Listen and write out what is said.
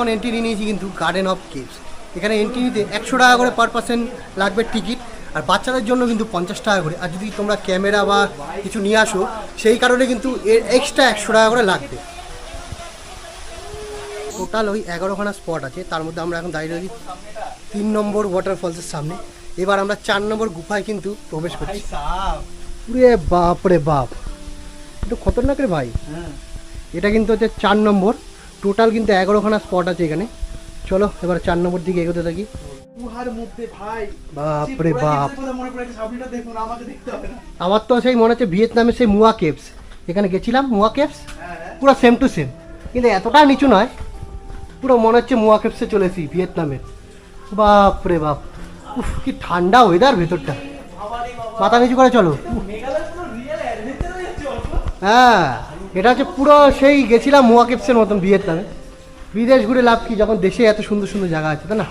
এখন এন্ট্রি নিয়েছি কিন্তু গার্ডেন অফ কেভস। এখানে এন্ট্রি নিতে 100 টাকা করে পার পার্সন লাগবে টিকিট, আর বাচ্চাদের জন্য কিন্তু 50 টাকা করে। আর যদি তোমরা ক্যামেরা বা কিছু নিয়ে আসো সেই কারণে কিন্তু এর এক্সট্রা 100 টাকা করে লাগবে। টোটাল ওই 11খানা স্পট আছে, তার মধ্যে আমরা এখন দাঁড়িয়ে রয়েছি 3 নম্বর ওয়াটারফলসের সামনে। এবার আমরা 4 নম্বর গুফায় কিন্তু প্রবেশ করছি। পুরে বাপ রে বাপ, একটু খতরনাক রে ভাই। এটা কিন্তু হচ্ছে 4 নম্বর, টোটাল কিন্তু 11খানা স্পট আছে এখানে। চলো এবার 4 নম্বর দিকে এগোতে থাকি। বাপ রে বাপ, আমার তো সেই মনে হচ্ছে ভিয়েতনামের সেই মুয়া কেভস, এখানে গেছিলাম মুয়া কেভস, পুরো সেম টু সেম, কিন্তু এতটা নিচু নয়, পুরো মনে হচ্ছে মুয়া কেভসে চলেছি ভিয়েতনামের। বাপ রে বাপ, উফ কি ঠান্ডা ওয়েদার ভেতরটা, মাথা নিচু করে চলো। হ্যাঁ, এটা হচ্ছে পুরো সেই গেছিলাম মুয়া কেভসের মতন ভিয়েতনামে। বিদেশ ঘুরে লাভ কি, যখন দেশে এত সুন্দর সুন্দর জায়গা আছে, তাই না?